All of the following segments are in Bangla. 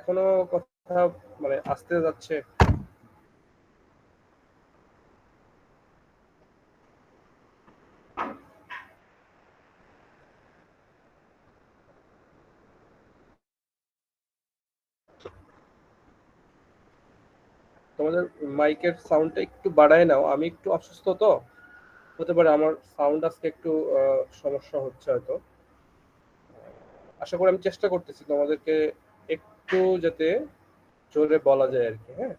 এখনো কথা মানে আসতে যাচ্ছে? তোমাদের মাইকের সাউন্ডটা একটু বাড়ায় নাও, আমি একটু অসুস্থ তো, হতে পারে আমার সাউন্ড আজকে একটু সমস্যা হচ্ছে হয়তো। আশা করি আমি চেষ্টা করতেছি তোমাদেরকে একটু যাতে জোরে বলা যায় আর কি। হ্যাঁ,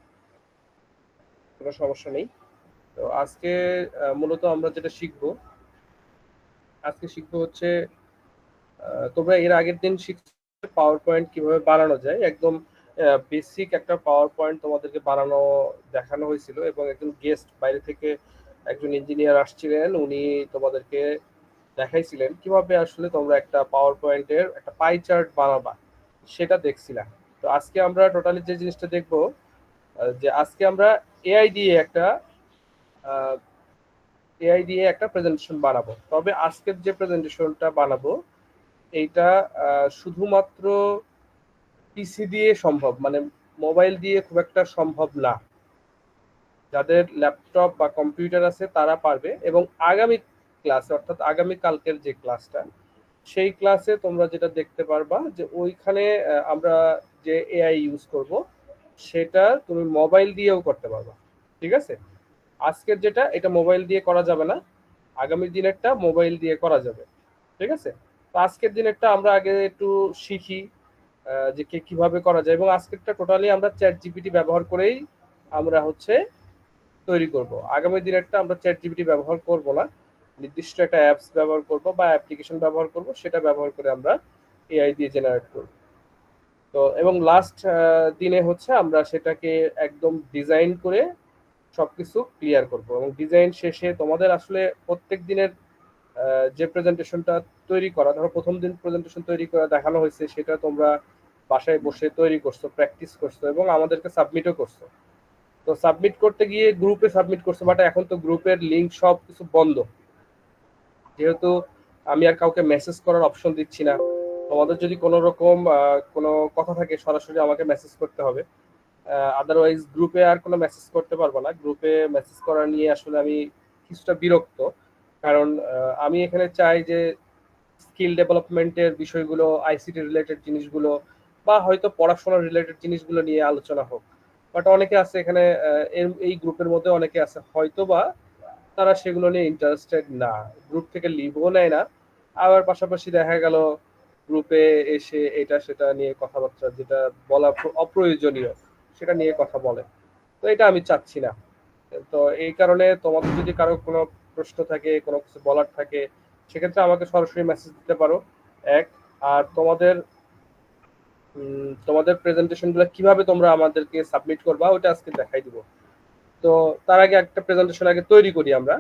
কোনো সমস্যা নেই। তো আজকে মূলত আমরা যেটা শিখবো, আজকে শিখবো হচ্ছে তোমরা এর আগের দিন শিখছো পাওয়ার পয়েন্ট কিভাবে বানানো যায়। একদম বেসিক একটা পাওয়ার পয়েন্ট তোমাদেরকে বানানো দেখানো হয়েছিল, এবং একজন গেস্ট বাইরে থেকে একজন ইঞ্জিনিয়ার আসছিলেন, উনি তোমাদেরকে দেখাইছিলেন কিভাবে আসলে তোমরা একটা পাওয়ার পয়েন্টের একটা পাই চার্ট বানাবা, সেটা দেখছিলাম। তো আজকে আমরা টোটালি যে জিনিসটা দেখবো, যে আজকে আমরা এআই দিয়ে একটা প্রেজেন্টেশন বানাবো। তবে আজকের যে প্রেজেন্টেশনটা বানাবো এইটা শুধুমাত্র পিসি দিয়ে সম্ভব, মানে মোবাইল দিয়ে খুব একটা সম্ভব না। যাদের ল্যাপটপ বা কম্পিউটার আছে তারা পারবে, এবং আগামী ক্লাসে অর্থাৎ আগামী কালকের যে ক্লাসটা, সেই ক্লাসে তোমরা যেটা দেখতে পারবা যে ওইখানে আমরা যে এআই ইউজ করব সেটা তুমি মোবাইল দিয়েও করতে পারবা। ঠিক আছে, আজকের যেটা এটা মোবাইল দিয়ে করা যাবে না, আগামী দিনেরটা মোবাইল দিয়ে করা যাবে। ঠিক আছে, তো আজকের দিনেরটা আমরা আগে একটু শিখি যে কিভাবে করা যায়, এবং আজকেরটা টোটালি আমরা চ্যাট জিপিটি ব্যবহার করেই আমরা হচ্ছে তৈরি করব। আগামী দিনেরটা আমরা চ্যাট জিপিটি ব্যবহার করব না, নির্দিষ্ট একটা অ্যাপস ব্যবহার করব বা অ্যাপ্লিকেশন ব্যবহার করব, সেটা ব্যবহার করে আমরা এআই দিয়ে জেনারেট করব। তো এবং লাস্ট দিনে হচ্ছে আমরা সেটাকে একদম ডিজাইন করে সবকিছু ক্লিয়ার করব, এবং ডিজাইন শেষে তোমাদের আসলে প্রত্যেক দিনের যে প্রেজেন্টেশনটা তৈরি করা, ধরো প্রথম দিন প্রেজেন্টেশন তৈরি করা দেখানো হয়েছে, সেটা তোমরা বাসায় বসে তৈরি করছো, প্র্যাকটিস করছো, এবং আমাদেরকে সাবমিটও করছো। তো সাবমিট করতে গিয়ে গ্রুপে সাবমিট করছো, বাট এখন তো গ্রুপের লিঙ্ক সব কিছু বন্ধ, যেহেতু আমি আর কাউকে মেসেজ করার অপশন দিচ্ছি না। তোমাদের যদি কোনো রকম কোনো কথা থাকে সরাসরি আমাকে মেসেজ করতে হবে, আদারওয়াইজ গ্রুপে আর কোনো মেসেজ করতে পারবো না। গ্রুপে মেসেজ করা নিয়ে আসলে আমি কিছুটা বিরক্ত, কারণ আমি এখানে চাই যে স্কিল ডেভেলপমেন্টের বিষয়গুলো, আইসিটি রিলেটেড জিনিসগুলো, বা হয়তো পড়াশোনা রিলেটেড জিনিসগুলো নিয়ে আলোচনা হোক। বাট অনেকে আছে এখানে, এই গ্রুপের মধ্যে অনেকে আছে হয়তো বা তারা সেগুলো নিয়ে ইন্টারেস্টেড না, গ্রুপ থেকে লিভও নেয় না। আবার পাশাপাশি দেখা গেল গ্রুপে এসে এটা সেটা নিয়ে কথাবার্তা, যেটা বলা অপ্রয়োজনীয়, সেটা নিয়ে কথা বলে। তো এটা আমি চাচ্ছি না। তো এই কারণে তোমাদের যদি কারো কোনো প্রশ্ন থাকে, কোনো কিছু বলার থাকে, সেক্ষেত্রে আমাকে সরাসরি মেসেজ দিতে পারো। এক, আর তোমাদের প্রেজেন্টেশনগুলো কিভাবে তোমরা আমাদেরকে সাবমিট করবা ওটা আজকে দেখাই দিব। তো তার আগে একটা প্রেজেন্টেশন আগে তৈরি করি আমরা।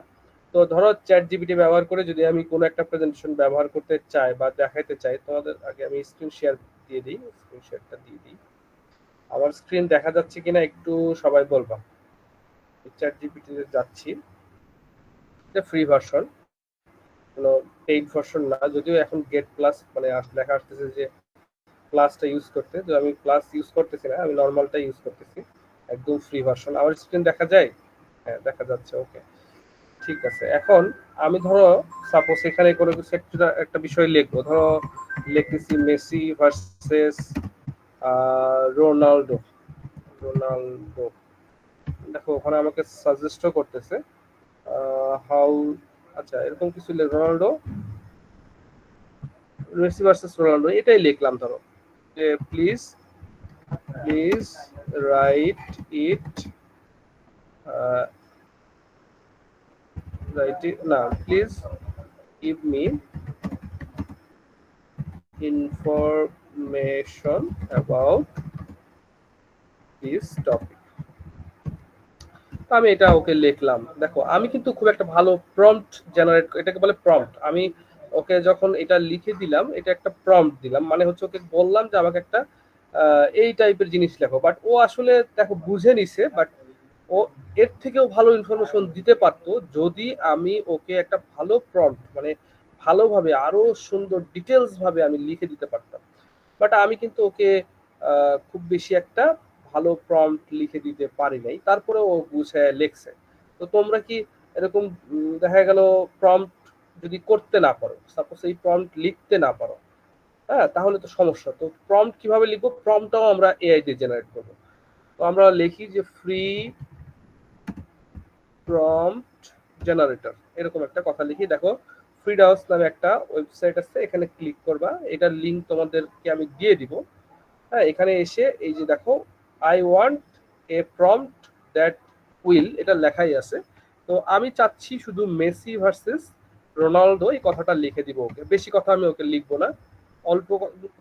তো ধরো চ্যাট জিপিটি ব্যবহার করে যদি আমি কোনো একটা প্রেজেন্টেশন ব্যবহার করতে চাই বা দেখাইতে চাই, তোমাদের আগে আমি স্ক্রিন শেয়ার দিয়ে দিই, স্ক্রিন শেয়ারটা দিয়ে দিই। আমার স্ক্রিন দেখা যাচ্ছে কিনা একটু সবাই বলবা। চ্যাট জিপিটিতে যাচ্ছি, এটা ফ্রি ভার্সন, কোনো পেইড ভার্সন না, যদিও এখন গেট প্লাস মানে লেখা আসতেছে যে প্লাসটা ইউজ করতে, তো আমি প্লাস ইউজ করতেছি না, আমি নর্মালটা ইউজ করতেছি, একদম ফ্রি ভার্সন। আমার স্ক্রিন দেখা যায়? হ্যাঁ দেখা যাচ্ছে, ওকে ঠিক আছে। এখন আমি ধরো সাপোজ এখানে কোনো কিছু একটা বিষয় লিখবো, ধরো লিখতেছি মেসি ভার্সেস রোনাল্ডো। রোনাল্ডো, দেখো ওখানে আমাকে সাজেস্টও করতেছে হাউ, আচ্ছা এরকম কিছু রোনাল্ডো, মেসি ভার্সেস রোনাল্ডো এটাই লিখলাম। ধরো যে please please write it, write it না, please give me information about this topic। আমি এটা ওকে লিখলাম। দেখো আমি কিন্তু খুব একটা ভালো প্রম্পট জেনারেট, এটাকে বলে প্রম্পট। আমি ওকে যখন এটা লিখে দিলাম, এটা একটা প্রম্পট দিলাম, মানে হচ্ছে ওকে বললাম যে আমাকে একটা এই টাইপের জিনিস লেখো, বাট ও আসলে দেখো বুঝে নিছে, বাট ও এর থেকেও ভালো ইনফরমেশন দিতে পারতো যদি আমি ওকে একটা ভালো প্রম্পট, মানে ভালোভাবে আরো সুন্দর ডিটেলস ভাবে আমি লিখে দিতে পারতাম। বাট আমি কিন্তু ওকে খুব বেশি একটা ভালো প্রম্পট লিখে দিতে পারি নাই, তারপরে ও গুছায় লেখছে। তো তোমরা কি এরকম দেখা গেল প্রম্পট যদি করতে না পারো, সাপোজ এই প্রম্পট লিখতে না পারো, হ্যাঁ, তাহলে তো সমস্যা। তো প্রম্পট কিভাবে লিখবো, প্রম্পটটাও আমরা এআই দিয়ে জেনারেট করবো। তো আমরা লিখি যে ফ্রি প্রম্পট জেনারেটর, এরকম একটা কথা লিখি। দেখো ফ্রিডাউস নামে একটা ওয়েবসাইট আছে, এখানে ক্লিক করবা, এটার লিঙ্ক তোমাদেরকে আমি দিয়ে দিব। হ্যাঁ, এখানে এসে এই যে দেখো I want a prompt that will, এটা লেখাই আছে। তো আমি চাচ্ছি শুধু মেসি ভার্সেস রোনালদো এই কথাটা লিখে দিব ওকে, বেশি কথা আমি ওকে লিখবো না, অল্প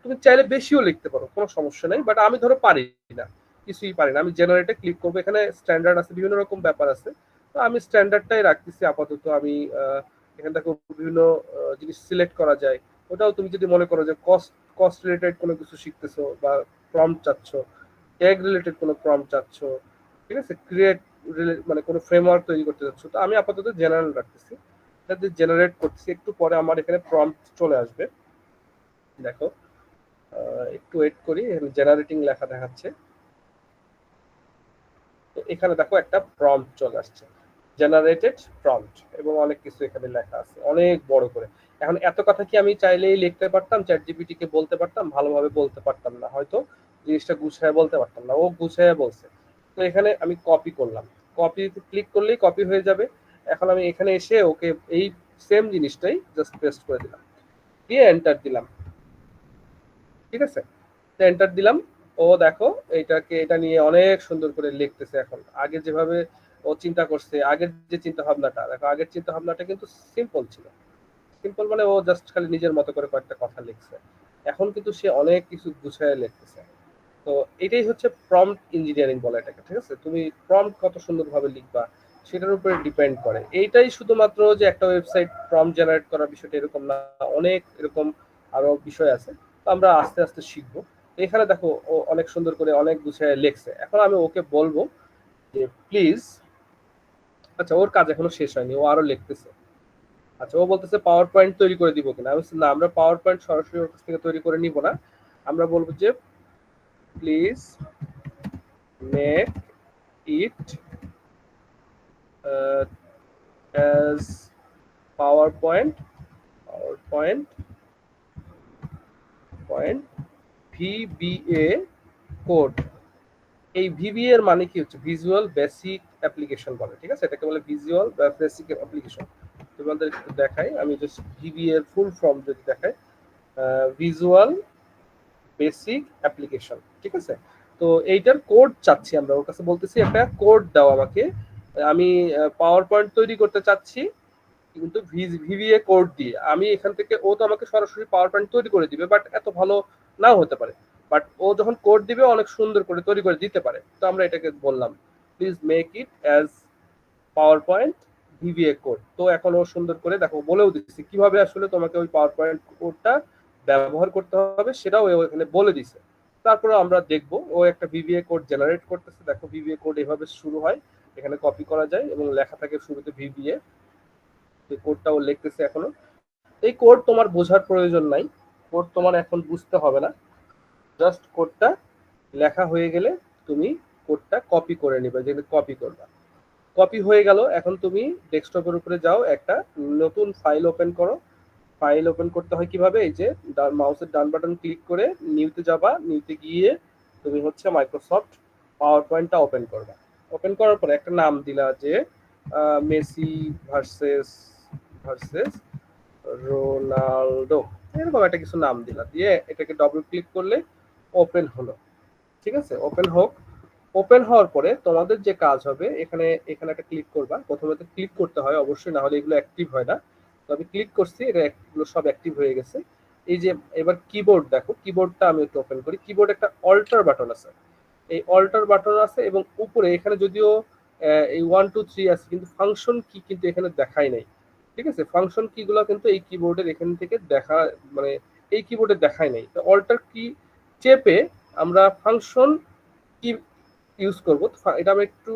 তুমি চাইলে বেশিও লিখতে পারো, কোনো সমস্যা নেই, বাট আমি ধরো পারি না, কিছুই পারি না। আমি জেনারেটে ক্লিক করবো, এখানে স্ট্যান্ডার্ড আছে, বিভিন্ন রকম ব্যাপার আছে, তো আমি স্ট্যান্ডার্ডটাই রাখতেছি আপাতত। আমি এখানে দেখো বিভিন্ন জিনিস সিলেক্ট করা যায়, ওটাও তুমি যদি মনে করো যে কস্ট কস্ট রিলেটেড কোনো কিছু শিখতেছো বা প্রম্পট চাচ্ছ, ট্যাগ রিলেটেড কোনো প্রম্পট চাচ্ছ, ঠিক আছে, ক্রিয়েট মানে কোনো ফ্রেমওয়ার্ক তৈরি করতে চাচ্ছ, তো আমি আপাতত জেনারেল রাখতেছি, এটাতে জেনারেট করতেছি। একটু পরে আমার এখানে প্রম্পট চলে আসবে, দেখো একটু ওয়েট করি, এখানে জেনারেটিং লেখা দেখাচ্ছে। তো এখানে দেখো একটা প্রম্পট চলে আসছে, জেনারেটেড প্রম্পট, এবং অনেক কিছু এখানে লেখা আছে অনেক বড় করে। এখন এত কথা কি আমি চাইলেই লিখতে পারতাম, চ্যাট জিপিটি কে বলতে পারতাম, ভালোভাবে বলতে পারতাম না, হয়তো জিনিসটা গুছায় বলতে পারতাম না, ও গুছায় বলছে। তো এখানে আমি কপি করলাম, কপিতে ক্লিক করলেই কপি হয়ে যাবে। এখন আমি এখানে এসে ওকে এই সেম জিনিসটাই জাস্ট পেস্ট করে দিলাম, দিয়ে এন্টার দিলাম, ঠিক আছে, তো এন্টার দিলাম। ও দেখো এইটাকে, এটা নিয়ে অনেক সুন্দর করে লিখতেছে এখন। আগে যেভাবে ও চিন্তা করছে, আগের যে চিন্তা ভাবনাটা দেখো, আগের চিন্তা ভাবনাটা কিন্তু সিম্পল ছিল, সিম্পল মানে ও জাস্ট খালি নিজের মতো করে কয়েকটা কথা লিখছে, এখন কিন্তু সে অনেক কিছু গুছায় লিখতেছে। তো এটাই হচ্ছে প্রম্পট ইঞ্জিনিয়ারিং বলে এটাকে, ঠিক আছে। তুমি প্রম্পট কত সুন্দরভাবে লিখবা সেটার উপরে ডিপেন্ড করে। এইটাই শুধুমাত্র যে একটা ওয়েবসাইট প্রম্পট জেনারেট করার বিষয়টা এরকম না, অনেক এরকম আরো বিষয় আছে, তো আমরা আস্তে আস্তে শিখবো। এখানে দেখো ও অনেক সুন্দর করে অনেক গুছায় লিখছে। এখন আমি ওকে বলবো যে প্লিজ, আচ্ছা ওর কাজ এখনো শেষ হয়নি, ও আরো লিখতেছে। আচ্ছা ও বলতেছে পাওয়ার পয়েন্ট তৈরি করে দিব কিনা, আমি বলছি না, আমরা পাওয়ার পয়েন্ট সরাসরি ওর কাছ থেকে তৈরি করে নিব না, আমরা বলবো যে please make it as power point, power point point VBA code. এই ভিবিএ এর মানে কি হচ্ছে, ভিজুয়াল বেসিক অ্যাপ্লিকেশন বলে, ঠিক আছে, এটাকে বলে ভিজুয়াল বেসিক অ্যাপ্লিকেশন। তোমাদের একটু দেখাই, আমি জাস্ট ভিবিএ এর ফুল ফর্ম যদি দেখাই, ভিজুয়াল বেসিক অ্যাপ্লিকেশন, ঠিক আছে। তো এইটার কোড চাচ্ছি আমরা, ওর কাছে বলতেছি একটা কোড দাও আমাকে, আমি পাওয়ার পয়েন্ট তৈরি করতে চাচ্ছি, কিন্তু ভিভিএ কোড দিয়ে। আমি এখান থেকে, ও তো আমাকে সরাসরি পাওয়ার পয়েন্ট তৈরি করে দিবে, বাট এত ভালো নাও হতে পারে, বাট ও যখন কোড দিবে অনেক সুন্দর করে তৈরি করে দিতে পারে। তো আমরা এটাকে বললাম please make it as power point VVA code. তো এখন ও সুন্দর করে দেখো বলেও দিচ্ছে কিভাবে আসলে তোমাকে ওই পাওয়ার পয়েন্ট কোডটা ব্যবহার করতে হবে, সেটাও ও এখানে বলে দিছে। তারপরে আমরা দেখবো ও একটা ভিভিএ কোড জেনারেট করতেছে। দেখো ভিভিএ কোড এভাবে শুরু হয়, এখানে কপি করা যায় এবং লেখা থাকে শুরুতে ভিভিএ, এই কোডটা ও লিখতেছে এখনো। এই কোড তোমার বোঝার প্রয়োজন নাই, কোড তোমার এখন বুঝতে হবে না, জাস্ট কোডটা লেখা হয়ে গেলে তুমি কোডটা কপি করে নিবে, যেটা কপি করবা। কপি হয়ে গেল, এখন তুমি ডেস্কটপের উপরে যাও, একটা নতুন ফাইল ওপেন করো। ফাইল ওপেন করতে হয় কিভাবে, এই যে মাউসের ডান বাটন ক্লিক করে নিউতে যাবা, নিউতে গিয়ে তুমি হচ্ছে মাইক্রোসফট পাওয়ার পয়েন্টটা ওপেন করবা। ওপেন করার পরে একটা নাম দিলা যে মেসি ভার্সেস ভার্সেস রোনালদো, এরকম একটা কিছু নাম দিলা, দিয়ে এটাকে ডবল ক্লিক করলে ওপেন হলো, ঠিক আছে, ওপেন হোক। ওপেন হওয়ার পরে তোমাদের যে কাজ হবে, এখানে এখানে একটা ক্লিক করবা, প্রথমে তো ক্লিক করতে হয় অবশ্যই, না হলে এগুলো অ্যাক্টিভ হয় না। তো আমি ক্লিক করছি, এটা এগুলো সব অ্যাক্টিভ হয়ে গেছে। এই যে এবার কিবোর্ড দেখো, কিবোর্ডটা আমি একটু ওপেন করি, কিবোর্ড একটা অল্টার বাটন আছে, এই অল্টার বাটন আছে, এবং উপরে এখানে যদিও এই 1 2 3 আছে, কিন্তু ফাংশন কি কিন্তু এখানে দেখাই নাই, ঠিক আছে। ফাংশন কি গুলো কিন্তু এই কিবোর্ডের এখান থেকে দেখা, মানে এই কিবোর্ডে দেখাই নাই। তো অল্টার কি চেপে আমরা ফাংশন কি ইউজ করব। এটা আমি একটু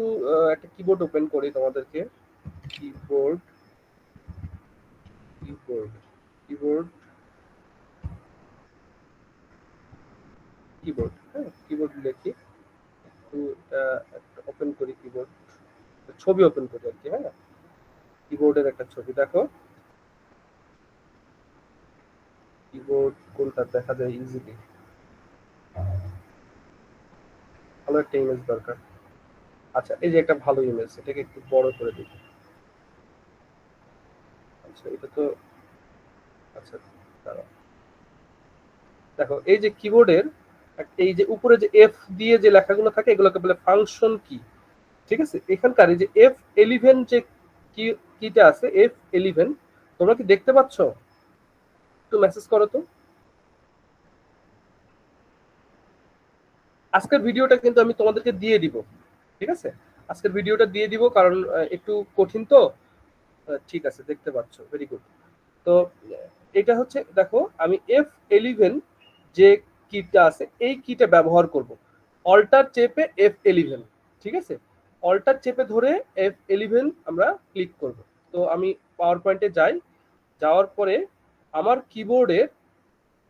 একটা কিবোর্ড ওপেন করি তোমাদেরকে, কিবোর্ড কিবোর্ড কিবোর্ড কিবোর্ড, হ্যাঁ কিবোর্ড লিখি, একটু ওপেন করি কিবোর্ড, ছবি ওপেন করি আর কি। হ্যাঁ কিবোর্ডের একটা ছবি দেখো, কিবোর্ড কোনটা দেখা যায় ইজিলি, ভালো একটা ইমেজ দরকার। আচ্ছা এই যে একটা ভালো ইমেজ, এটাকে একটু বড় করে দিই। আচ্ছা এটা তো, আচ্ছা দাঁড়াও, দেখো এই যে কিবোর্ডের এই যে উপরে যে এফ দিয়ে যে লেখাগুলো থাকে এগুলোকে বলে ফাংশন কি। ঠিক আছে, এখানকার এই যে F11 যে কিটা আছে, F11 তোমরা কি দেখতে পাচ্ছ? একটু মেসেজ করো তো। আজকের ভিডিওটা কিন্তু আমি তোমাদেরকে দিয়ে দিব, ঠিক আছে, আজকের ভিডিওটা দিয়ে দিব কারণ একটু কঠিন তো। ঠিক আছে দেখতে পাচ্ছ, ভেরি গুড। তো এটা হচ্ছে দেখো আমি F11 যে কিটা আছে এই কিটা ব্যবহার করব, অল্টার চেপে F11, ঠিক আছে, অল্টার চেপে ধরে F11 আমরা ক্লিক করব। তো আমি পাওয়ার পয়েন্টে যাই, যাওয়ার পরে আমার কিবোর্ডে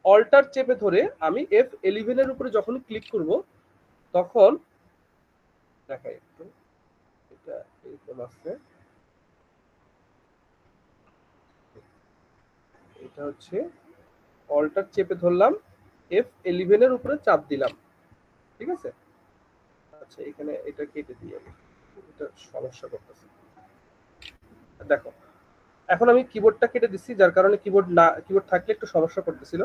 অল্টার চেপে ধরে আমি F11 এর উপরে যখন ক্লিক করব তখন দেখাই একটু, এটা এরকম আছে, এটা হচ্ছে অল্টার চেপে ধরলাম, F11 এর উপরে চাপ দিলাম, ঠিক আছে। আচ্ছা এখানে এটা কেটে দিই আমি, এটা সমস্যা করতেছে। দেখো এখন আমি কিবোর্ডটা কেটে দিচ্ছি, যার কারণে কিবোর্ড থাকলে একটু সমস্যা করতেছিল,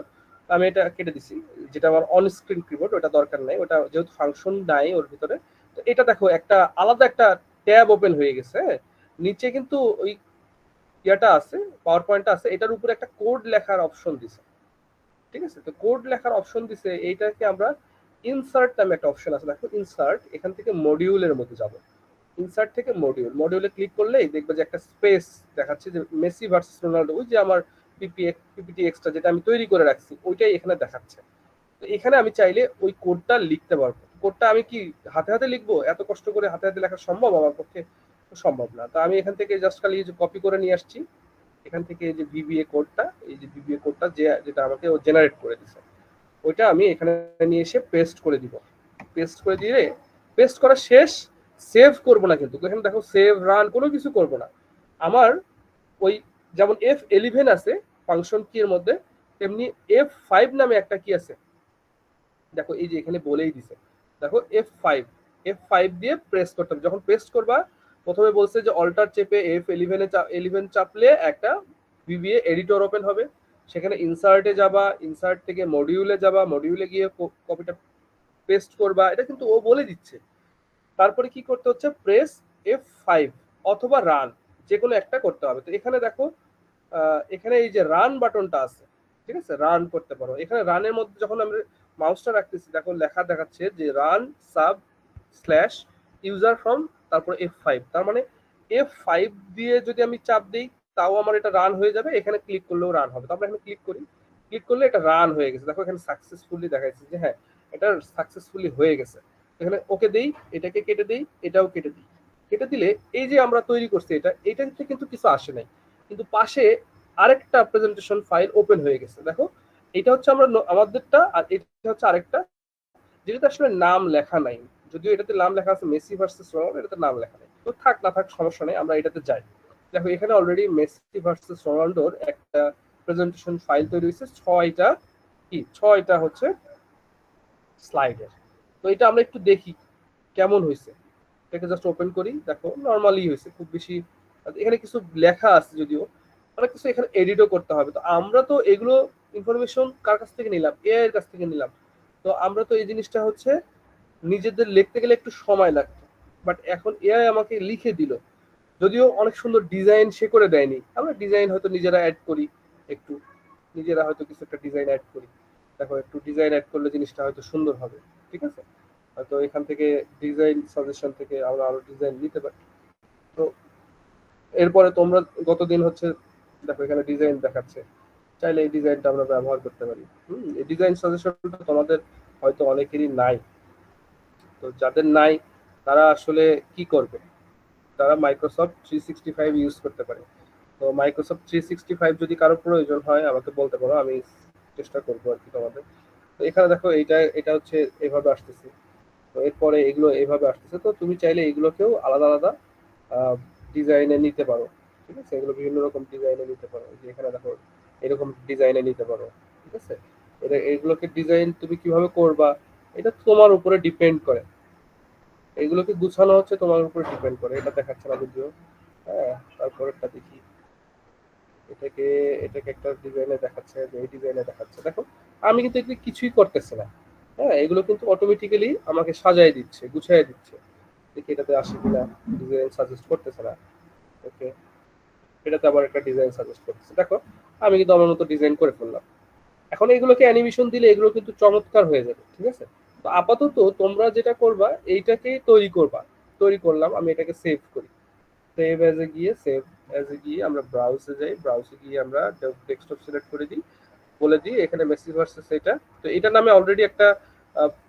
আমি এটা কেটে দিছি, যেটা আমার অন স্ক্রিন কিবোর্ড ওটা দরকার নাই, ওটা যেহেতু ফাংশন নাই ওর ভিতরে। তো এটা দেখো একটা আলাদা একটা ট্যাব ওপেন হয়ে গেছে, হ্যাঁ নিচে কিন্তু ওই ইয়াটা আছে, পাওয়ার পয়েন্টটা আছে, এটার উপরে একটা কোড লেখার অপশন দিছে, ঠিক আছে। তো কোড লেখার অপশন দিছে, এইটাকে আমরা ইনসার্ট নামে একটা অপশন আছে, দেখো ইনসার্ট, এখান থেকে মডিউলের মধ্যে যাব, ইনসার্ট থেকে মডিউলে ক্লিক করলেই দেখবে যে একটা স্পেস দেখাচ্ছে যে মেসি ভার্সেস রোনাল্ডো, ওই যে আমার পিপিটি এক্সট্রা যেটা আমি তৈরি করে রাখছি ওইটাই এখানে দেখাচ্ছে। তো এখানে আমি চাইলে ওই কোডটা লিখতে পারবো, কোডটা আমি কি হাতে হাতে লিখবো, এত কষ্ট করে হাতে হাতে লেখা সম্ভব আমার পক্ষে? সম্ভব না। তো আমি এখান থেকে জাস্ট খালি কপি করে নিয়ে আসছি, এখান থেকে এই যে ভিবিএ কোডটা, এই যে ভিবিএ কোডটা যেটা আমাকে ও জেনারেট করে দিছে, ওইটা আমি এখানে নিয়ে এসে পেস্ট করে দিব। পেস্ট করে দিয়ে, পেস্ট করা শেষ, সেভ করব না কিন্তু, এখানে দেখো সেভ রান কোনো কিছু করব না। আমার ওই যেমন F11 আছে ফাংশন কি এর মধ্যে, তেমনি F5 নামে একটা কি আছে, দেখো এই যে এখানে বলেই দিছে, দেখো F5 দিয়ে প্রেস করতে হবে। যখন পেস্ট করবা প্রথমে বলছে যে অল্টার চেপে F11 চাপলে একটা ভিবিএ এডিটর ওপেন হবে, সেখানে ইনসার্টে যাবা, ইনসার্ট থেকে মডিউলে যাবা, মডিউলে গিয়ে কপিটা পেস্ট করবা, এটা কিন্তু ও বলে দিচ্ছে। তারপরে কি করতে হচ্ছে, প্রেস F5 অথবা রান, যে কোনো একটা করতে হবে। তো এখানে দেখো এখানে এই যে রান বাটনটা আছে, ঠিক আছে, রান করতে পারো। এখানে রানের মধ্যে যখন আমি মাউসটা রাখতেছি দেখো লেখা দেখাচ্ছে যে run sub slash user from, তারপর F5, তার মানে F5 দিয়ে যদি আমি চাপ দিই তাও আমার এটা রান হয়ে যাবে, এখানে ক্লিক করলেও রান হবে। তারপরে এখানে ক্লিক করি, ক্লিক করলে এটা রান হয়ে গেছে, দেখো এখানে সাকসেসফুলি দেখাচ্ছে যে হ্যাঁ এটা সাকসেসফুলি হয়ে গেছে। এখানে ওকে দেই, এটাকে কেটে দেই, এটাও কেটে দিই, কেটে দিলে এই যে আমরা তৈরি করছি এটাতে কিন্তু কিছু আসে নাই, কিন্তু পাশে আরেকটা প্রেজেন্টেশন ফাইল ওপেন হয়ে গেছে। দেখো এটা হচ্ছে আমরা আমাদেরটা, আর এটা হচ্ছে আরেকটা যেটাতে আসলে নাম লেখা নাই, যদিও এটাতে নাম লেখা আছে মেসি ভার্সেস রোনাল্ডো, এটাতে নাম লেখা নেই। তো থাক না থাক সমস্যা নেই, আমরা এটাতে যাই। দেখো এখানে অলরেডি মেসি ভার্সেস রোনাল্ডোর একটা প্রেজেন্টেশন ফাইল তৈরি হয়েছে, ছয়টা হচ্ছে স্লাইডের। তো এটা আমরা একটু দেখি কেমন হয়েছে, এটাকে জাস্ট ওপেন করি, দেখো নর্মালি হয়েছে, খুব বেশি এখানে কিছু লেখা আছে যদিও, অনেক কিছু এখানে এডিটও করতে হবে। তো আমরা তো এগুলো ইনফরমেশন কার কাছ থেকে নিলাম, এআই এর কাছ থেকে নিলাম। তো আমরা তো এই জিনিসটা হচ্ছে নিজেদের লিখতে গেলে একটু সময় লাগতো, বাট এখন এআই আমাকে লিখে দিল, যদিও অনেক সুন্দর ডিজাইন সে করে দেয়নি, আমরা ডিজাইন হয়তো নিজেরা অ্যাড করি, একটু নিজেরা হয়তো কিছু একটা ডিজাইন অ্যাড করি, দেখো একটু ডিজাইন অ্যাড করলে জিনিসটা হয়তো সুন্দর হবে, ঠিক আছে। হয়তো এখান থেকে ডিজাইন সাজেশন থেকে আমরা আরো ডিজাইন নিতে পারি। তো এরপরে তোমরা গতদিন হচ্ছে দেখো এখানে ডিজাইন দেখাচ্ছে, চাইলে এই ডিজাইনটা আমরা ব্যবহার করতে পারি। এই ডিজাইন সাজেশনটা তোমাদের হয়তো অনেকেরই নাই, তো যাদের নাই তারা আসলে কি করবে, তারা মাইক্রোসফট 365 ইউজ করতে পারে। তো মাইক্রোসফট 365 যদি কারো প্রয়োজন হয় আমাকে বলতে পারো, আমি চেষ্টা করবো আর কি তোমাদের তো এখানে দেখো এটা হচ্ছে এভাবে আসতেছে, তো এরপরে এগুলো এইভাবে আসতেছে। তো তুমি চাইলে এগুলোকেও আলাদা আলাদা ডিজাইনে নিতে পারো, ঠিক আছে? এগুলো বিভিন্ন রকম ডিজাইনে নিতে পারো, এই যে এখানে দেখো এরকম ডিজাইনে নিতে পারো, ঠিক আছে? এগুলোকে ডিজাইন তুমি কিভাবে করবা এটা তোমার উপরে ডিপেন্ড করে, এগুলোকে গুছানো হচ্ছে তোমার উপরে ডিপেন্ড করে। এটা দেখাচ্ছে না যদিও। হ্যাঁ, তারপরেরটা দেখি। এটাকে এটাকে একটা ডিজাইনে দেখাচ্ছে, যে এই ডিজাইনে দেখাচ্ছে, দেখো আমি কিন্তু এগুলো কিছুই করতেছি না। হ্যাঁ, এগুলো কিন্তু অটোমেটিক্যালি আমাকে সাজায় দিচ্ছে, গুছাই দিচ্ছে। দেখি এটাতে আসে কিনা, ডিজাইন সাজেস্ট করতেছে না। ওকে, এটাতে আবার একটা ডিজাইন সাজেস্ট করতেছে, দেখো আমি কিন্তু আমার মতো ডিজাইন করে ফেললাম। এখন এগুলোকে অ্যানিমেশন দিলে এগুলো কিন্তু চমৎকার হয়ে যাবে, ঠিক আছে? তো আপাতত তোমরা যেটা করবা এইটাকে তৈরি করবা। তৈরি করলাম, আমি এটাকে সেভ করি। সেভ এজ এ গিয়ে সেভ এজ এ গিয়ে আমরা ব্রাউজে যাই, ব্রাউজে গিয়ে আমরা ডেস্কটপ সিলেক্ট করে দিই, বলে দিই এখানে মেসি ভার্সেস এটা। তো এটা নামে অলরেডি একটা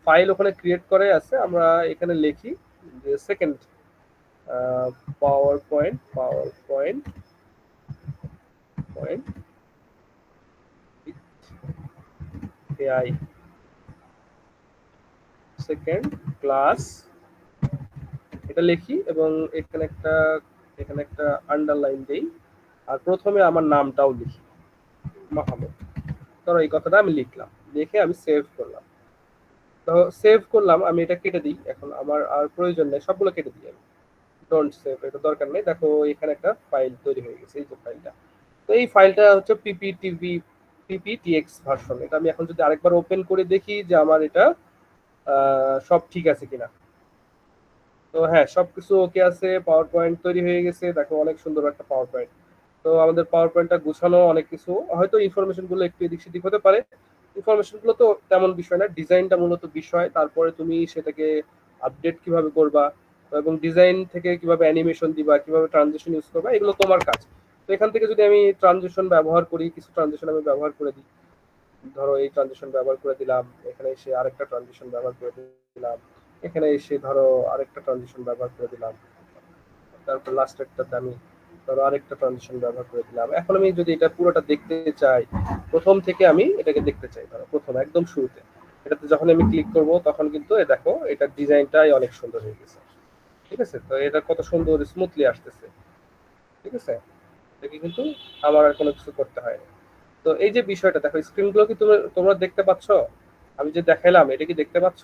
ফাইল ওখানে ক্রিয়েট করে আছে, আমরা এখানে লিখি যে second power point point AI second class, এটা লিখি এবং এখানে একটা আন্ডারলাইন দেই, আর প্রথমে আমার নামটাও লিখি, মাহমুদ। ধরো এই কথাটা আমি লিখলাম, লিখে আমি সেভ করলাম। তো সেভ করলাম, আমি এটা কেটে দিই, এখন আমার আর প্রয়োজন নেই, সবগুলো কেটে দিই আমি। ডোন্ট সেভ, এটা দরকার নেই। দেখো এখানে একটা ফাইল তৈরি হয়ে গেছে, এই যে ফাইলটা। তো এই ফাইলটা হচ্ছে পিপিটিএক্স ভার্সন। এটা আমি এখন যদি আরেকবার ওপেন করে দেখি যে আমার এটা সব ঠিক আছে কিনা। তো হ্যাঁ, সবকিছু ওকে আছে, পাওয়ার পয়েন্ট তৈরি হয়ে গেছে, দেখো অনেক সুন্দর একটা পাওয়ার পয়েন্ট। তো আমাদের পাওয়ার পয়েন্টটা গুছানো, অনেক কিছু হয়তো ইনফরমেশন গুলো একটু এদিক সেদিক হতে পারে, ইনফরমেশন গুলো তো তেমন বিষয় না, ডিজাইনটা মূলত বিষয়। তারপরে তুমি সেটাকে আপডেট কিভাবে করবা এবং ডিজাইন থেকে কিভাবে অ্যানিমেশন দিবা, কিভাবে ট্রানজিশন ইউজ করবা, এগুলো তোমার কাজ। তো এখান থেকে যদি আমি ট্রানজিশন ব্যবহার করি, কিছু ট্রানজিশন আমি ব্যবহার করে দিই, ধরো এই ট্রানজিশন ব্যবহার করে দিলাম, এখানে এসে আরেকটা ট্রানজিশন ব্যবহার করে দিলাম, এখানে এসে ধরো আরেকটা ট্রানজিশন ব্যবহার করে দিলাম, তারপর লাস্টেরটাতে আমি ধরো আরেকটা ট্রানজিশন ব্যবহার করে দিলাম। এখন আমি যদি এটা পুরোটা দেখতে চাই, প্রথম থেকে আমি এটাকে দেখতে চাই, ধরো প্রথম একদম শুরুতে এটাতে যখন আমি ক্লিক করব তখন কিন্তু দেখো এটার ডিজাইনটাই অনেক সুন্দর হয়ে গেছে, ঠিক আছে? তো এটা কত সুন্দর স্মুথলি আসতেছে, ঠিক আছে? দেখি কিন্তু আমার আর কোনো কিছু করতে হয় না। তো এই যে বিষয়টা দেখো, স্ক্রিনগুলো কি তোমরা দেখতে পাচ্ছ? আমি যে দেখাইলাম এটা কি দেখতে পাচ্ছ?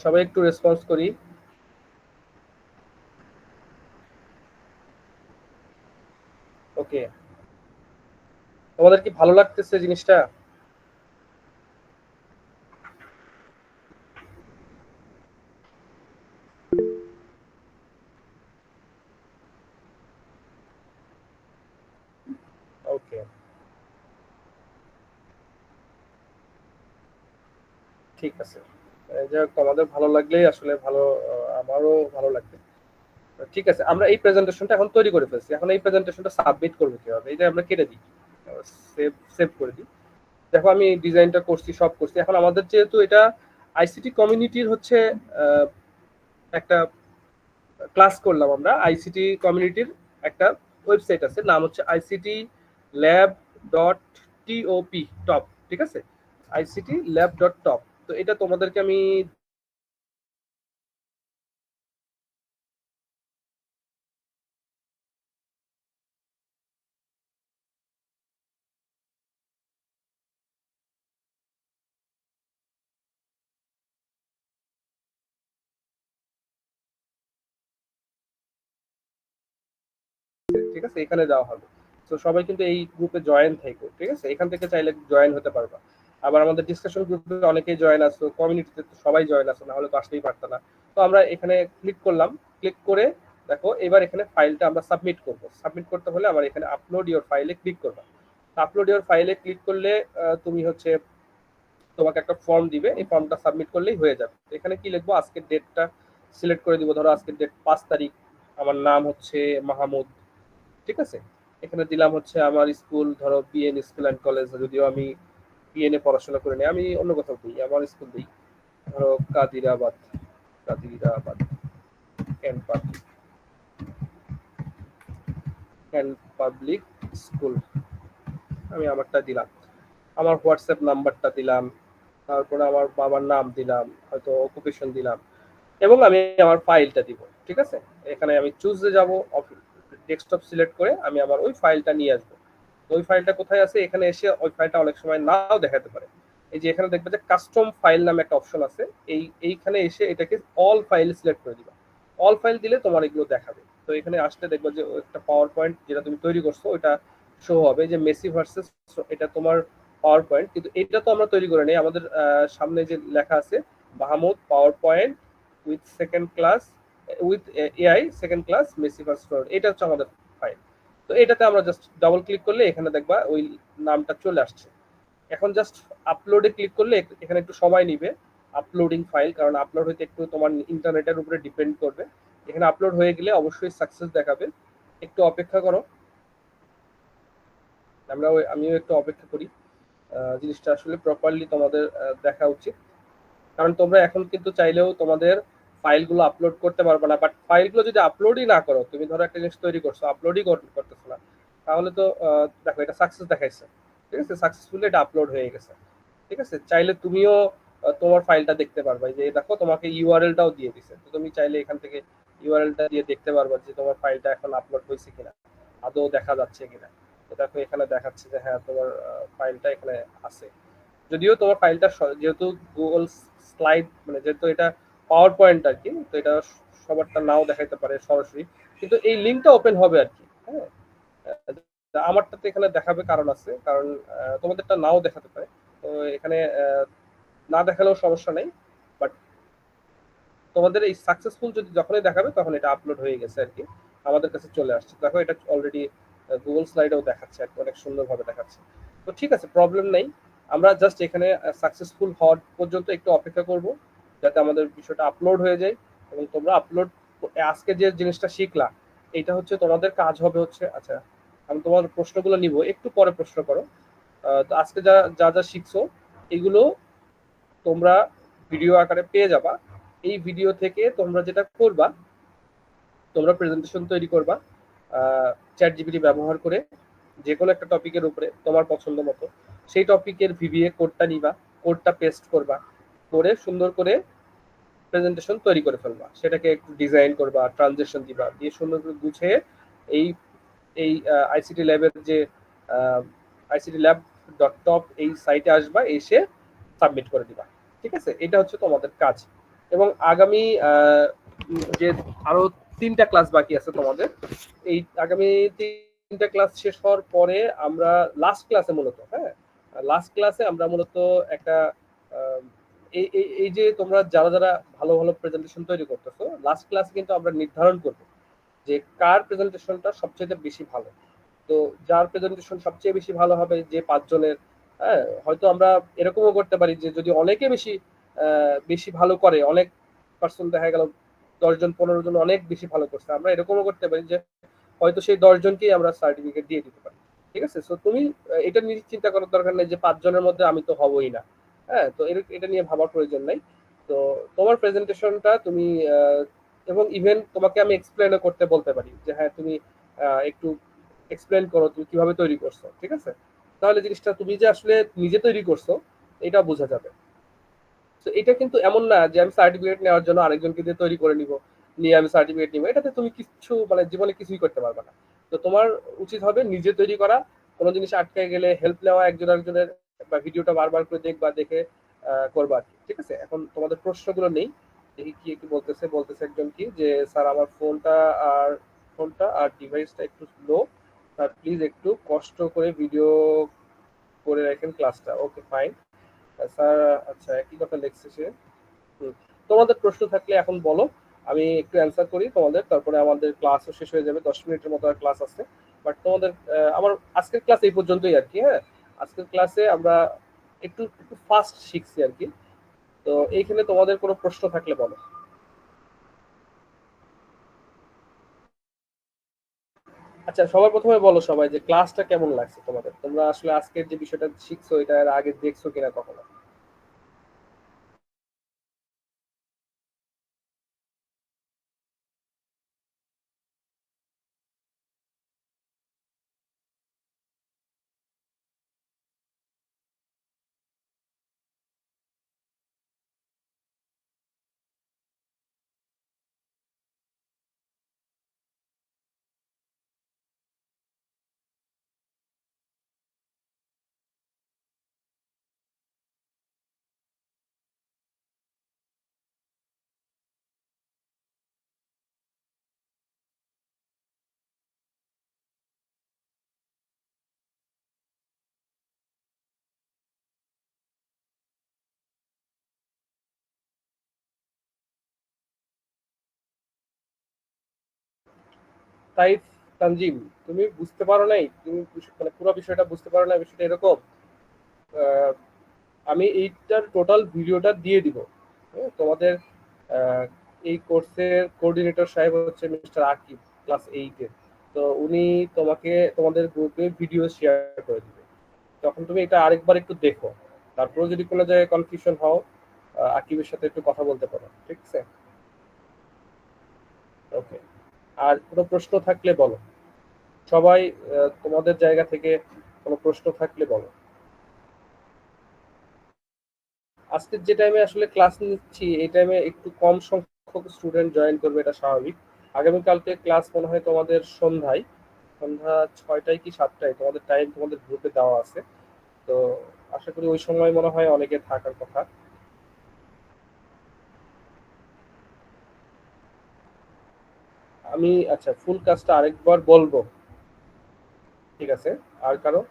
সবাই একটু রেসপন্স করি। ওকে, তোমাদের কি ভালো লাগতেছে জিনিসটা? ওকে, ঠিক আছে। যাই হোক, তোমাদের ভালো লাগলেই আসলে ভালো, আমারও ভালো লাগবে। ঠিক আছে, আমরা এই প্রেজেন্টেশনটা এখন তৈরি করে ফেলছি, এখন এই প্রেজেন্টেশনটা সাবমিট করবো কিভাবে, এটা আমরা কেটে দিই, সেভ সেভ করে দিই। দেখো আমি ডিজাইনটা করছি, সব করছি। এখন আমাদের যেহেতু এটা আইসিটি কমিউনিটির হচ্ছে আহ, একটা ক্লাস করলাম, আমরা আইসিটি কমিউনিটির একটা ওয়েবসাইট আছে, নাম হচ্ছে ICT lab dot TOP top, ঠিক আছে? ICT lab dot top. তো এটা তোমাদেরকে আমি ঠিক আছে, এখানে দেওয়া হবে। তো সবাই কিন্তু এই গ্রুপে জয়েন থাকো, ঠিক আছে? এখান থেকে চাইলে জয়েন হতে পারবা। আবার আমাদের ডিসকাশন গ্রুপে অনেকেই জয়েন আছো, কমিউনিটিতে তো সবাই জয়েন আছো, না হলে তো আসতেই পারতো না। তো আমরা এখানে ক্লিক করলাম, ক্লিক করে দেখো এবার এখানে ফাইলটা আমরা সাবমিট করব। সাবমিট করতে হলে আবার এখানে আপলোড ইওর ফাইলে ক্লিক করবা। আপলোড ইওর ফাইলে ক্লিক করলে তুমি হচ্ছে তোমাকে একটা ফর্ম দিবে, এই ফর্মটা সাবমিট করলেই হয়ে যাবে। এখানে কি লিখবো, আজকের ডেটটা সিলেক্ট করে দিব, ধরো আজকের ডেট 5 তারিখ, আমার নাম হচ্ছে মাহমুদ, ঠিক আছে? এখানে দিলাম হচ্ছে আমার স্কুল, ধরো বিএন স্কুল অ্যান্ড কলেজ, যদিও আমি বিএন এ পড়াশোনা করে নিই, আমি অন্য কোথাও দিই, আমার স্কুল দিই, ধরো Kadirabad, Kadirabad can't public, can't public school, আমি আমারটা দিলাম, আমার হোয়াটসঅ্যাপ নাম্বারটা দিলাম, তারপরে আমার বাবার নাম দিলাম, হয়তো অকুপেশন দিলাম, এবং আমি আমার ফাইলটা দিব। ঠিক আছে, এখানে আমি চুজে যাব, ডেস্কটপ সিলেক্ট করে আমি আমার ওই ফাইলটা নিয়ে আসবো। ওই ফাইলটা কোথায় আছে, এখানে এসে ওই ফাইলটা অনেক সময় নাও দেখাতে পারে। এই যে এখানে দেখবে যে কাস্টম ফাইল নামে একটা অপশন আছে, এইখানে এসে এটাকে অল ফাইল সিলেক্ট করে দিবা। অল ফাইল দিলে তোমার এগুলো দেখাবে। তো এখানে আসলে দেখবে যে একটা পাওয়ার পয়েন্ট যেটা তুমি তৈরি করছো ওইটা শো হবে যে মেসি ভার্সেস, এটা তোমার পাওয়ার পয়েন্ট, কিন্তু এটা তো আমরা তৈরি করে নেই। আমাদের সামনে যে লেখা আছে Mahmud power point with second class, with AI second class Messi versus, এটা হচ্ছে আমাদের ফাইল। তো এটাতে আমরা জাস্ট ডাবল ক্লিক করলে এখানে দেখবা ওই নামটা চলে আসছে। এখন জাস্ট আপলোডে ক্লিক করলে এখানে একটু সময় নিবে আপলোডিং ফাইল, কারণ আপলোড হইতে একটু তোমার ইন্টারনেটের উপরে ডিপেন্ড করবে। এখানে আপলোড হয়ে গেলে অবশ্যই সাকসেস দেখাবে, একটু অপেক্ষা করো। আমিও একটু অপেক্ষা করি, জিনিসটা আসলে প্রপারলি তোমাদের দেখা উচিত। কারণ তোমরা এখন কিন্তু চাইলেও তোমাদের ফাইলগুলো আপলোড করতে পারবে না, বাট ফাইলগুলো যদি আপলোডই না করো, তুমি ধরো একটা জিনিস তৈরি করছো আপলোডই করতেছো না, তাহলে তো দেখো এটা সাকসেস দেখাইছে, ঠিক আছে, সাকসেসফুলি এটা আপলোড হয়ে গেছে। ঠিক আছে, চাইলে তুমিও তোমার ফাইলটা দেখতে পারবা, যে দেখো তোমাকে ইউআরএলটাও দিয়ে দিছে, তো তুমি চাইলে এখান থেকে ইউআরএলটা দিয়ে দেখতে পারবা যে তোমার ফাইলটা এখন আপলোড হয়েছে কিনা, আদৌ দেখা যাচ্ছে কিনা। তো দেখো এখানে দেখাচ্ছে যে হ্যাঁ তোমার ফাইলটা এখানে আছে। যদিও তোমার ফাইলটা যেহেতু গুগল স্লাইড, মানে যেহেতু এটা পাওয়ার পয়েন্ট আর কি, তো এটা সবারটা নাও দেখাইতে পারে সরাসরি, কিন্তু এই লিঙ্কটা ওপেন হবে আর কি। হ্যাঁ, আমারটা তো এখানে দেখাবে, কারণ আছে, কারণ তোমাদেরটা নাও দেখাতে পারে। তো এখানে না দেখালেও সমস্যা নেই, বাট তোমাদের এই সাকসেসফুল যদি যখনই দেখাবে তখন এটা আপলোড হয়ে গেছে আর কি, আমাদের কাছে চলে আসছে। দেখো এটা অলরেডি গুগল স্লাইডেও দেখাচ্ছে আর কি, অনেক সুন্দরভাবে দেখাচ্ছে। তো ঠিক আছে, প্রবলেম নেই। আমরা জাস্ট এখানে সাকসেসফুল হওয়ার পর্যন্ত একটু অপেক্ষা করব, যাতে আমাদের বিষয়টা আপলোড হয়ে যায়। এবং তোমরা আপলোড, আজকে যে জিনিসটা শিখলা, এটা হচ্ছে তোমাদের কাজ হবে হচ্ছে, আচ্ছা আমি তোমার প্রশ্নগুলো নিব, একটু পরে প্রশ্ন করো। তো আজকে যা যা যা শিখছো এগুলো তোমরা ভিডিও আকারে পেয়ে যাবা। এই ভিডিও থেকে তোমরা যেটা করবা, তোমরা প্রেজেন্টেশন তৈরি করবা চ্যাট জিপিটি ব্যবহার করে, যে কোনো একটা টপিকের উপরে তোমার পছন্দ মতো। সেই টপিকের ভিভিএ কোডটা নিবা, কোডটা পেস্ট করবা, করে সুন্দর করে প্রেজেন্টেশন তৈরি করে ফেলবা। সেটাকে একটু ডিজাইন করবা, ট্রানজেকশন দিবা, দিয়ে সুন্দর করে গুছিয়ে এই এই আইসিটি ল্যাবের যে আইসিটি ল্যাব ডট টপ এই সাইটে আসবা, এসে সাবমিট করে দিবা। ঠিক আছে, এটা হচ্ছে তোমাদের কাজ। এবং আগামী যে আরো 3টা ক্লাস বাকি আছে তোমাদের, এই আগামী 3টা ক্লাস শেষ হওয়ার পরে আমরা লাস্ট ক্লাসে মূলত, হ্যাঁ, লাস্ট ক্লাসে আমরা মূলত একটা আহ, এই যে তোমরা যারা যারা ভালো ভালো প্রেজেন্টেশন তৈরি করতেছো, লাস্ট ক্লাসে কিন্তু আমরা নির্ধারণ করবো যে কার প্রেজেন্টেশনটা সবচেয়ে বেশি ভালো। তো যার প্রেজেন্টেশন সবচেয়ে বেশি ভালো হবে যে 5 জনের, হ্যাঁ, হয়তো আমরা এরকমও করতে পারি যে যদি অনেকে বেশি বেশি ভালো করে, অনেক পার্সন দেখা গেল 10 জন 15 জন অনেক বেশি ভালো করছে, আমরা এরকমও করতে পারি যে হয়তো সেই 10 জনকেই আমরা সার্টিফিকেট দিয়ে দিতে পারি। ঠিক আছে, সো তুমি এটা নিয়ে চিন্তা করার দরকার নেই যে 5 জনের মধ্যে আমি তো হবই না। হ্যাঁ, তো এটা নিয়ে ভাবার প্রয়োজন নাই। তো তোমার প্রেজেন্টেশনটা তুমি এবং ইভেন তোমাকে আমি এক্সপ্লেনও করতে বলতে পারি যে হ্যাঁ তুমি একটু এক্সপ্লেন করো তুমি কিভাবে তৈরি করছো। ঠিক আছে, তাহলে জিনিসটা তুমি যে আসলে নিজে তৈরি করছো এটা বোঝা যাবে। তো এটা কিন্তু এমন না যে আমি সার্টিফিকেট নেওয়ার জন্য আরেকজনকে দিয়ে তৈরি করে নিব, নিয়ে আমি সার্টিফিকেট নিব, এটাতে তুমি কিছু মানে জীবনে কিছুই করতে পারবে না। তো তোমার উচিত হবে নিজে তৈরি করা, কোনো জিনিস আটকে গেলে হেল্প নেওয়া একজন আরেকজনের, বা ভিডিওটা বারবার করে দেখবা, দেখে করবা আর কি। ঠিক আছে, এখন তোমাদের প্রশ্নগুলো নেই, দেখি কি কি বলতেছে। বলতেছে একজন কি যে স্যার আমার ফোনটা আর ডিভাইসটা একটু স্লো, স্যার প্লিজ একটু কষ্ট করে ভিডিও করে রাখেন ক্লাসটা। Okay fine sir. আচ্ছা, একই কথা লিখছে সে। হুম। তোমাদের প্রশ্ন থাকলে এখন বলো, আমি একটু অ্যান্সার করি তোমাদের, তারপরে আমাদের ক্লাসও শেষ হয়ে যাবে, 10 মিনিটের মতো আর ক্লাস আছে। বাট তোমাদের আমার আজকের ক্লাস এই পর্যন্তই আর কি। হ্যাঁ, আজকের ক্লাসে আমরা একটু একটু ফাস্ট শিখছি আর কি। তো এইখানে তোমাদের কোনো প্রশ্ন থাকলে বলো। আচ্ছা, সবার প্রথমে বলো সবাই যে ক্লাসটা কেমন লাগছে তোমাদের, তোমরা আসলে আজকের যে বিষয়টা শিখছো এটা এর আগে দেখছো কিনা কখনো। সাইফ তানজিম, তুমি বুঝতে পারো নাই, তুমি মানে পুরো বিষয়টা বুঝতে পারো না। বিষয়টা এরকম, আহ, আমি এইটার টোটাল ভিডিওটা দিয়ে দিব। তোমাদের আহ, এই কোর্সের কোঅর্ডিনেটর সাহেব হচ্ছে মিস্টার আকিব, ক্লাস 8-এর। তো উনি তোমাকে তোমাদের গ্রুপে ভিডিও শেয়ার করে দিবে। তখন তুমি এটা আরেকবার একটু দেখো, তারপরে যদি কোনো জায়গায় কনফিউশন হও আকিবের সাথে একটু কথা বলতে পারো, ঠিক আছে? ওকে। আর কোনো প্রশ্ন থাকলে বলো সবাই, তোমাদের জায়গা থেকে কোনো প্রশ্ন থাকলে বলো। আজকে যে টাইমে আসলে ক্লাস নিচ্ছি এই টাইমে একটু কম সংখ্যক স্টুডেন্ট জয়েন করবে, এটা স্বাভাবিক। আগামীকালকে ক্লাস মনে হয় তোমাদের সন্ধ্যায়, সন্ধ্যা 6টায় কি 7টায় তোমাদের টাইম তোমাদের গ্রুপে দেওয়া আছে। তো আশা করি ওই সময় মনে হয় অনেকে থাকার কথা। আমি আচ্ছা ফুল কাজটা আরেকবার বলবো, ঠিক আছে? আর কারো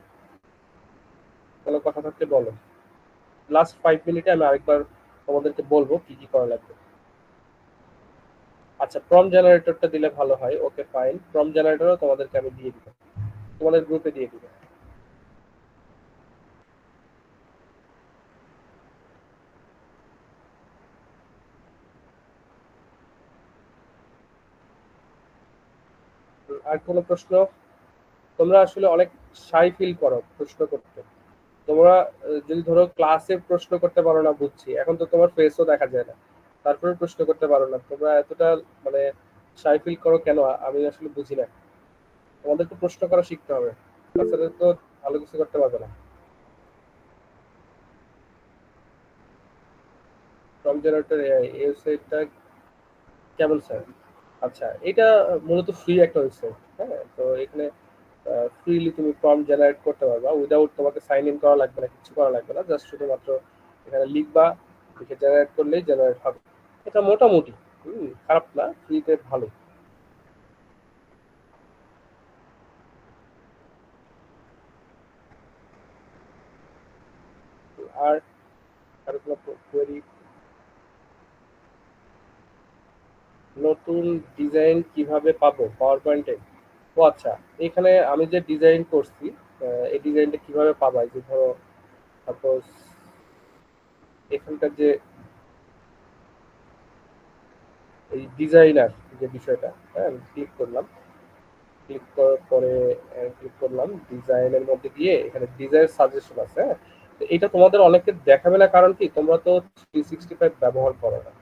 কোনো কথা থাকলে বলো। লাস্ট 5 মিনিটে আমি আরেকবার তোমাদেরকে বলবো কি কি করা লাগবে। আচ্ছা, প্রম জেনারেটরটা দিলে ভালো হয়। ওকে ফাইন, প্রম জেনারেটরও তোমাদেরকে আমি দিয়ে দিব, তোমাদের গ্রুপে দিয়ে দিব। আর কোনো প্রশ্ন? তোমরা আসলে অনেক শাই ফিল করো প্রশ্ন করতে। তোমরা যদি ধরো ক্লাসে প্রশ্ন করতে পারো না, বুঝছি, এখন তো তোমার ফেসও দেখা যায় না, তারপরে প্রশ্ন করতে পারো না, তোমরা এতটা মানে শাই ফিল করো কেন? আমি আসলে বুঝি না। তোমাদেরকে প্রশ্ন করা শিখতে হবে, তাছাড়া তো ভালো কিছু করতে পারবে না। প্রম জেনারেটর এআই এই ওয়েবসাইটটা কেমন স্যার? আচ্ছা, এটা মূলত ফ্রি একটা ওয়েবসাইট। হ্যাঁ, তো এখানে ফ্রিলি তুমি প্রম্পট জেনারেট করতে পারবা, উইদাউট তোমাকে সাইন ইন করা লাগবে না, কিছু করা লাগবে না, জাস্ট শুধুমাত্র এখানে লিখবা, লিখে জেনারেট করলেই জেনারেট হবে। এটা মোটামুটি খারাপ না, ফ্রিতে ভালো। আর আর কোনো কোয়েরি? নতুন ডিজাইন কিভাবে পাবো পাওয়ার পয়েন্টে? ও আচ্ছা, এখানে আমি যে ডিজাইন করছি, এই ডিজাইনটা কিভাবে পাবা? এই যে ধরো সাপোজ এখানকার যে এই ডিজাইনার যে বিষয়টা, হ্যাঁ, আমি ক্লিক করলাম, ক্লিক করার পরে ক্লিক করলাম ডিজাইনের মধ্যে গিয়ে এখানে ডিজাইন সাজেশন আছে। হ্যাঁ, তো এটা তোমাদের অনেকে দেখাবে না, কারণ কি তোমরা তো 365 ব্যবহার করো না,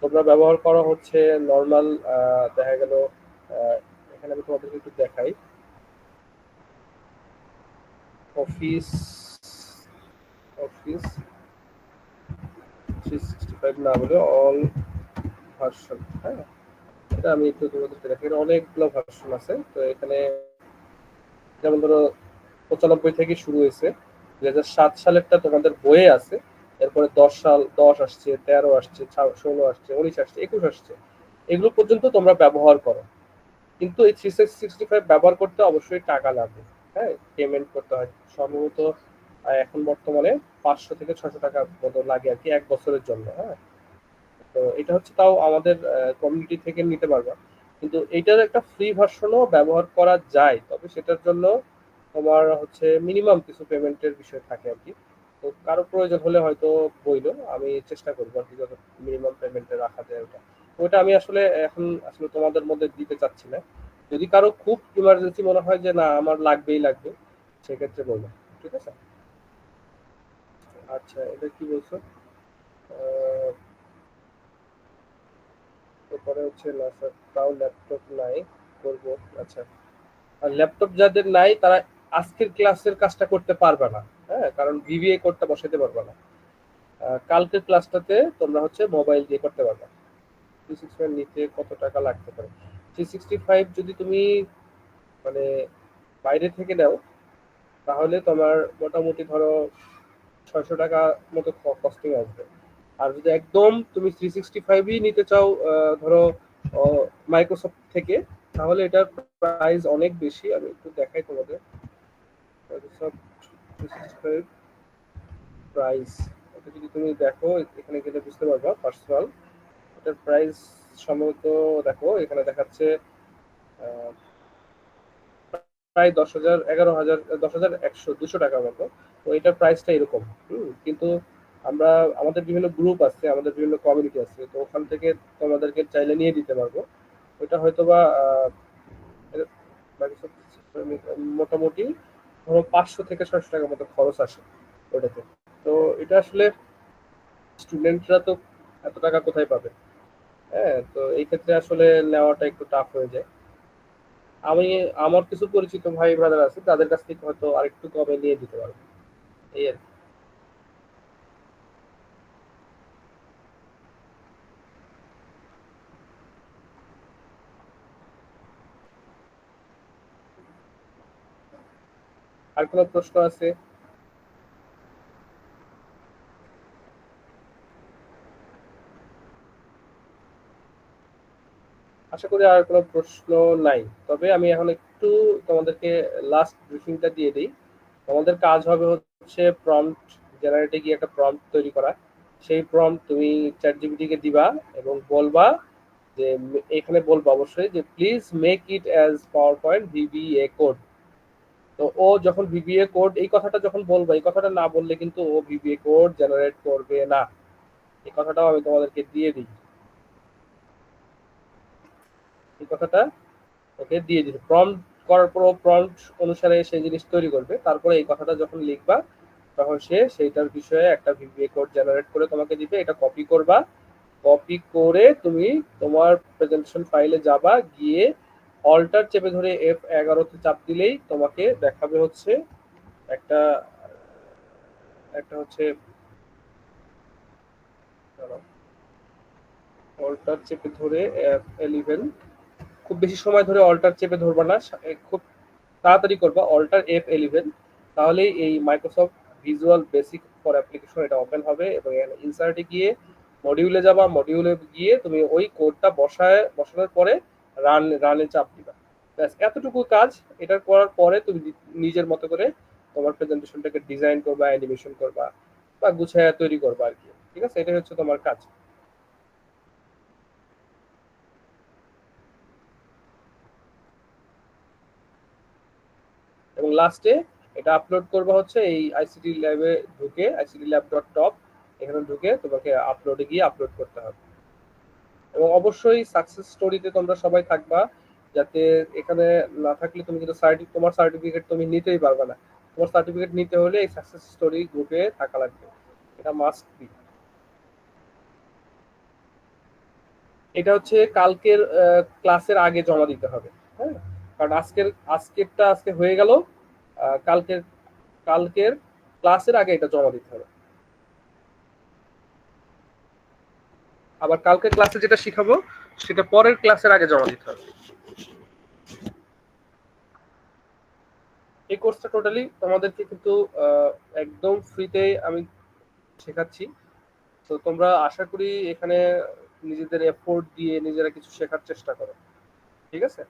তোমরা ব্যবহার করো হচ্ছে নর্মাল। দেখা গেল এখানে আমি তোমাদেরকে একটু দেখাই, অফিস অফিস 365 না বলে অল ভার্সন। হ্যাঁ, এটা আমি একটু তোমাদেরকে দেখাই, এর অনেকগুলো ভার্সন আছে। তো এখানে যেমন ধরো 95 থেকে শুরু হয়েছে, 2007 সালেরটা তোমাদের বইয়ে আছে, এরপরে 10 সাল, 10 আসছে, 13 আসছে, 16 আসছে, 19 আসছে, 21 আসছে, এগুলো পর্যন্ত তোমরা ব্যবহার করো। কিন্তু এই 365 ব্যবহার করতে অবশ্যই টাকা লাগবে। হ্যাঁ, পেমেন্ট করতে হয় সম্ভবত। এখন বর্তমানে 500 থেকে 600 টাকা মতো লাগে আর কি, 1 বছরের জন্য। হ্যাঁ, তো এটা হচ্ছে তাও আমাদের কমিউনিটি থেকে নিতে পারবা। কিন্তু এইটার একটা ফ্রি ভার্সনও ব্যবহার করা যায়, তবে সেটার জন্য তোমার হচ্ছে মিনিমাম কিছু পেমেন্টের বিষয় থাকে আর কি। তো কারো প্রয়োজন হলে হয়তো বইলো, আমি চেষ্টা করবো আর কি যত মিনিমাম পেমেন্টে রাখা যায় ওটা। তো ওটা আমি আসলে এখন আসলে তোমাদের মধ্যে দিতে চাচ্ছি না। যদি কারো খুব ইমার্জেন্সি মনে হয় যে না আমার লাগবেই লাগবে, সেক্ষেত্রে বলবো, ঠিক আছে? আচ্ছা, এটা কি বলছো? আহ, এরপরে হচ্ছে না স্যার, তাও ল্যাপটপ নাই, করবো। আচ্ছা, আর ল্যাপটপ যাদের নাই তারা আজকের ক্লাসের কাজটা করতে পারবে না। হ্যাঁ, কারণ ভিভিএ কোডটা বসাতে পারবে না। কালকের ক্লাসটাতে তোমরা হচ্ছে মোবাইল দিয়ে করতে পারবে। 365 নিতে কত টাকা লাগতে পারে? 365 যদি তুমি মানে বাইরে থেকে নাও, তাহলে তোমার মোটামুটি ধরো 600 টাকা মতো কস্টিং আসবে। আর যদি একদম তুমি 365ই নিতে চাও, ধরো মাইক্রোসফট থেকে, তাহলে এটার প্রাইস অনেক বেশি। আমি একটু দেখাই তোমাদের মাইক্রোসফট 365 প্রাইস। এটা যদি তুমি দেখো এখানে গেলে বুঝতে পারবা পার্সোনাল, এটার প্রাইস সম্ভবত দেখো এখানে দেখাচ্ছে প্রায় 10,000, 11,000, 10,100, 200 টাকার মতো। তো এটার প্রাইসটা এরকম। কিন্তু আমরা আমাদের বিভিন্ন গ্রুপ আছে, আমাদের বিভিন্ন কমিউনিটি আছে, তো ওখান থেকে তোমাদেরকে চাইলে নিয়ে দিতে পারবো। ওইটা হয়তো বা মোটামুটি ধরো 500 থেকে 600 টাকার মতো খরচ আসে ওটাতে। তো এটা আসলে স্টুডেন্টরা তো এত টাকা কোথায় পাবে? হ্যাঁ, তো এই ক্ষেত্রে আসলে নেওয়াটা একটু টাফ হয়ে যায়। আমি আমার কিছু পরিচিত ভাই ব্রাদার আছে, তাদের কাছ থেকে হয়তো আরেকটু কমে নিয়ে দিতে পারবো, এই আর কি। আর কোনো প্রশ্ন আছে? আশা করি আর কোনো প্রশ্ন নাই। তবে আমি এখন একটু তোমাদেরকে লাস্ট ব্রিফিংটা দিয়ে দিই। তোমাদের কাজ হবে হচ্ছে প্রম্পট জেনারেটে গিয়ে একটা প্রম্পট তৈরি করা। সেই প্রম্পট তুমি চ্যাট জিপিটিকে দিবা এবং বলবা যে এখানে বলবো অবশ্যই যে please make it as power point VBA code. তো ও যখন ভিবিএ কোড এই কথাটা যখন বলবে, এই কথাটা না বললে কিন্তু ও ভিবিএ কোড জেনারেট করবে না। এই কথাটাও আমি তোমাদেরকে দিয়ে দিই, এই কথাটা ওকে দিয়ে দিল। প্রম্পট করার পর প্রম্পট অনুসারে সেই জিনিস তৈরি করবে, তারপরে এই কথাটা যখন লিখবা তখন সে সেইটার বিষয়ে একটা ভিবিএ কোড জেনারেট করে তোমাকে দিবে। এটা কপি করবা, কপি করে তুমি তোমার প্রেজেন্টেশন ফাইলে যাবা, গিয়ে অল্টার চেপে ধরে F11 চাপ দিলেই তোমাকে দেখাবে হচ্ছে একটা একটা হচ্ছে অল্টার চেপে ধরে F11, খুব বেশি সময় ধরে অল্টার চেপে ধরবা না, খুব তাড়াতাড়ি করবা অল্টার F11, তাহলেই এই Microsoft visual basic for application এটা ওপেন হবে এবং ইনসার্টে গিয়ে মডিউলে যাবা, মডিউলে গিয়ে তুমি ওই কোডটা বসানোর পরে রানে চাপ দিবা। ব্যাস এতটুকু কাজ। এটা করার পরে তুমি নিজের মতো করে তোমার প্রেজেন্টেশনটাকে ডিজাইন করবা, অ্যানিমেশন করবা বা গুছায়া তৈরি করবা আর কি। ঠিক আছে, এটাই হচ্ছে তোমার কাজ। এবং লাস্টে এটা আপলোড করবা হচ্ছে এই আইসিটি ল্যাবে ঢুকে, আইসিটি ল্যাব ডট টপ, এখানে ঢুকে তোমাকে আপলোডে গিয়ে আপলোড করতে হবে। এবং অবশ্যই সাকসেস স্টোরিতে তোমরা সবাই থাকবা, যাতে এখানে না থাকলে তুমি কিন্তু তোমার সার্টিফিকেট তুমি নিতেই পারবে না। তোমার সার্টিফিকেট নিতে হলে এই সাকসেস স্টোরি গ্রুপে থাকা লাগবে, এটা মাস্ট বি। এটা হচ্ছে কালকের ক্লাসের আগে জমা দিতে হবে। হ্যাঁ, কারণ আজকেরটা আজকে হয়ে গেল, কালকের কালকের ক্লাসের আগে এটা জমা দিতে হবে। আবার কালকের ক্লাসে যেটা শিখাবো সেটা পরের ক্লাসের আগে জমা দিতে হবে। এই কোর্সটা টোটালি তোমাদেরকে কিন্তু একদম ফ্রিতে আমি শেখাচ্ছি। তো তোমরা আশা করি এখানে নিজেদের এফোর্ট দিয়ে নিজেরা কিছু শেখার চেষ্টা করো। ঠিক আছে,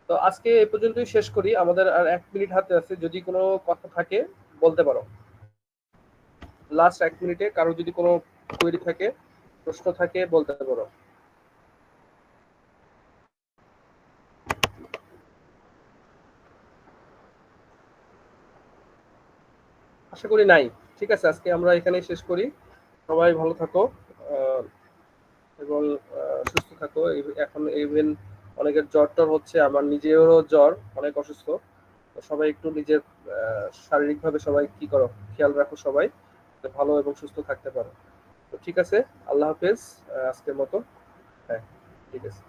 তো আজকে এই পর্যন্তই শেষ করি। আমাদের আর 1 মিনিট হাতে আছে, যদি কোনো কথা থাকে বলতে পারো। লাস্ট 1 মিনিটে কারো যদি কোনো কোয়েরি থাকে, প্রশ্ন থাকে, বলতে পারো। আশা করি নাই। ঠিক আছে, আজকে আমরা এখানেই শেষ করি। সবাই ভালো থাকো আহ, এবং সুস্থ থাকো। এখন ইভেন অনেকের জ্বর টর হচ্ছে, আমার নিজেরও জ্বর, অনেক অসুস্থ। তো সবাই একটু নিজের শারীরিকভাবে সবাই কি করো, খেয়াল রাখো সবাই, যাতে ভালো এবং সুস্থ থাকতে পারো। তো ঠিক আছে, আল্লাহ হাফেজ আজকের মতো। হ্যাঁ, ঠিক আছে।